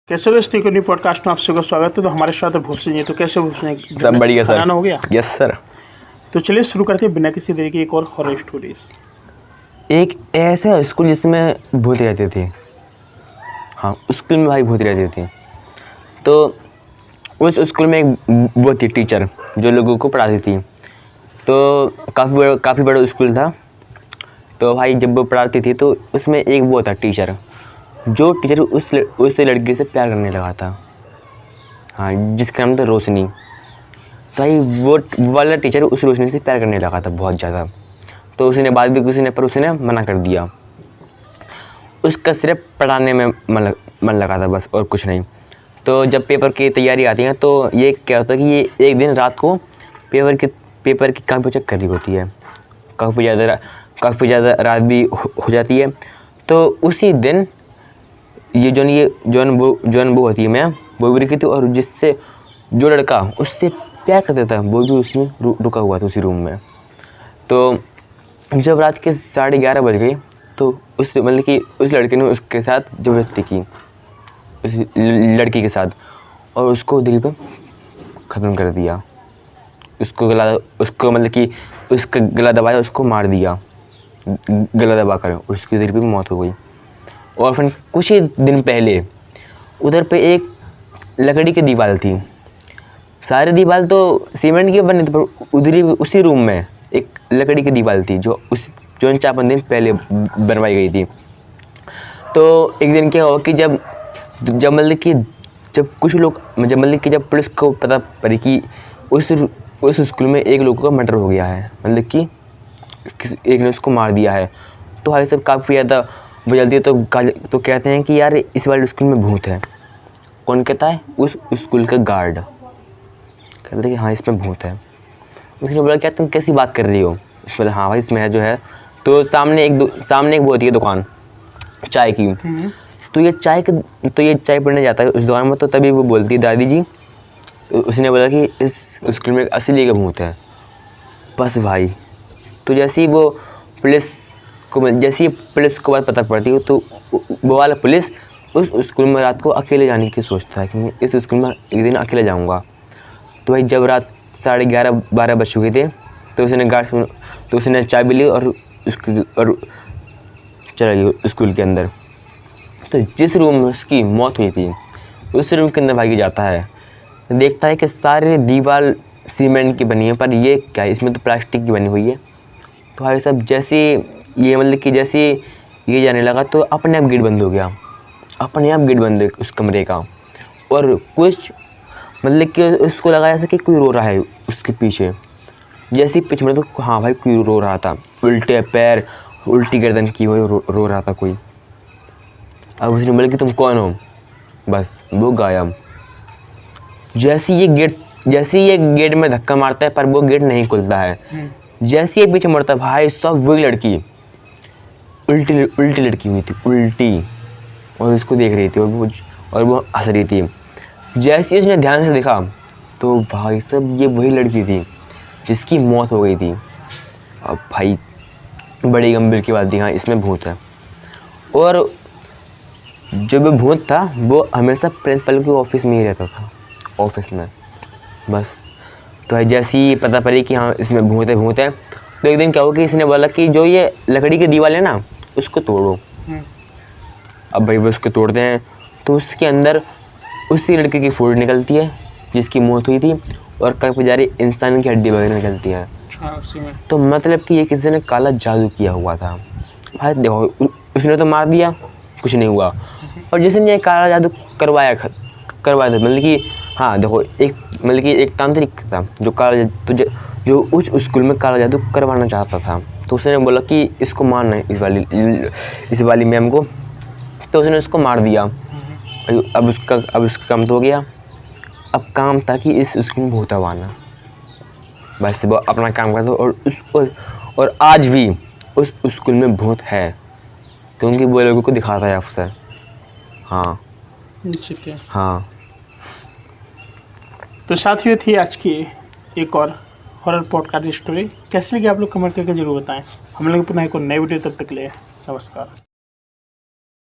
कैसे हो sticker new podcast में आप सबका स्वागत है। तो हमारे साथ भूषण जी, तो कैसे भूषण? सब बढ़िया सर। खाना हो गया? Yes sir. तो चलिए शुरू करते हैं बिना किसी देरी के एक और हॉरर स्टोरीज। एक ऐसा स्कूल जिसमें भूत रहते थे। हाँ, उस स्कूल में भाई भूत रहते थे। तो उस स्कूल में एक वो थी टीचर जो लोगों को पढ़ाती थी। तो काफ़ी बड़ा स्कूल था। तो भाई जब वो पढ़ाती थी तो उसमें एक वो था टीचर, जो टीचर उस लड़की से प्यार करने लगा था। हाँ, जिसका नाम था रोशनी। तो भाई वो वाला टीचर उस रोशनी से प्यार करने लगा था बहुत ज़्यादा। तो उसने बात भी किसी ने, पर उसने मना कर दिया। उसका सिर्फ पढ़ाने में मन लगा था बस, और कुछ नहीं। तो जब पेपर की तैयारी आती है तो ये क्या होता है कि ये एक दिन रात को पेपर की कॉपी चेक कर रही होती है। काफ़ी ज़्यादा रात भी हो जाती है। तो उसी दिन ये जौन वो होती है मैम, वो भी रुकी थी, और जिससे जो लड़का उससे प्यार करता था वो भी उसमें रुका हुआ था उसी रूम में। तो जब रात के 11:30 बज गई तो उस लड़के ने उसके साथ ज़बरदस्ती की, उस लड़की के साथ, और उसको दिल पे ख़त्म कर दिया। उसका गला दबाया, उसको मार दिया गला दबा कर, उसकी दिल पे मौत हो गई। और फिर कुछ ही दिन पहले उधर पे एक लकड़ी की दीवार थी। सारी दीवार तो सीमेंट की बनी थी, पर उधर ही उसी रूम में एक लकड़ी की दीवार थी जो 4-5 दिन पहले बनवाई गई थी। तो एक दिन क्या हुआ कि जब जब पुलिस को पता पड़ी कि उस स्कूल में एक लोगों का मर्डर हो गया है, एक ने उसको मार दिया है। तो भाई सब काफ़ी ज़्यादा बजलती है। तो कहते हैं कि यार इस वाले स्कूल में भूत है। कौन कहता है? उस स्कूल का गार्ड कहते हैं कि हाँ इसमें भूत है। उसने बोला क्या तुम कैसी बात कर रही हो? इसमें हाँ भाई इसमें है जो है। तो सामने एक वो होती है दुकान चाय की। तो ये चाय पीने जाता है उस दुकान में। तो तभी वो बोलती है दादी जी, उसने बोला कि इस स्कूल में असली का भूत है। बस भाई, तो जैसे ही पुलिस को बात पता पड़ती है तो वो वाला पुलिस उस स्कूल में रात को अकेले जाने की सोचता है कि मैं इस स्कूल में एक दिन अकेले जाऊंगा। तो भाई जब रात 11:30-12 बज चुके थे तो उसने चाबी ली और चला गया स्कूल के अंदर। तो जिस रूम में उसकी मौत हुई थी उस रूम के अंदर भागी जाता है। देखता है कि सारी दीवार सीमेंट की बनी है, पर ये क्या है, इसमें तो प्लास्टिक की बनी हुई है। तो भाई साहब जैसे ये जाने लगा तो अपने आप गेट बंद हो गया। अपने आप गेट बंद उस कमरे का। और कुछ कि उसको लगा ऐसा कि कोई रो रहा है उसके पीछे। जैसे ही पीछे मुड़ा तो हाँ भाई कोई रो रहा था, उल्टे पैर उल्टी गर्दन की हुई रो रहा था कोई। अब उसने बोला कि तुम कौन हो? बस वो गायब। जैसे ये गेट में धक्का मारता है पर वो गेट नहीं खुलता है। जैसे ये पीछे मुड़ता भाई सब वही लड़की उल्टी लड़की हुई थी, उल्टी, और उसको देख रही थी और वो हंस रही थी। जैसे ही उसने ध्यान से देखा तो भाई सब ये वही लड़की थी जिसकी मौत हो गई थी। अब भाई बड़ी गंभीर की बात थी, हाँ इसमें भूत है। और जो वो भूत था वो हमेशा प्रिंसिपल के ऑफिस में ही रहता था, ऑफिस में बस। तो जैसे ही पता पड़ी कि हाँ इसमें भूत है तो एक दिन क्या हुआ कि इसने बोला कि जो ये लकड़ी की दीवार है ना उसको तोड़ो। अब भाई वो उसको तोड़ते हैं तो उसके अंदर उसी लड़के की फोटो निकलती है जिसकी मौत हुई थी, और काफ़ी सारी इंसान की हड्डी वगैरह निकलती है। तो मतलब कि ये किसी ने काला जादू किया हुआ था। भाई देखो उसने तो मार दिया, कुछ नहीं हुआ, और जिसने ये काला जादू करवाया था कि हाँ देखो एक तांत्रिक था जो उस स्कूल में काला जादू करवाना चाहता था। तो उसने बोला कि इसको मारना है इस वाली मैम को। तो उसने उसको मार दिया। अब उसका काम तो हो गया। अब काम था कि इस स्कूल में भूत आना। बस वो अपना काम करता और आज भी उस स्कूल में भूत है, क्योंकि वो लोगों को दिखाता है अफसर। हाँ ठीक है। हाँ, तो साथियों थी आज की एक और हॉरर पॉडकास्ट स्टोरी। कैसे लगी आप लोग कमेंट करके जरूर बताएं। हम लोग पुनः एक और नई वीडियो, तब तक के लिए नमस्कार।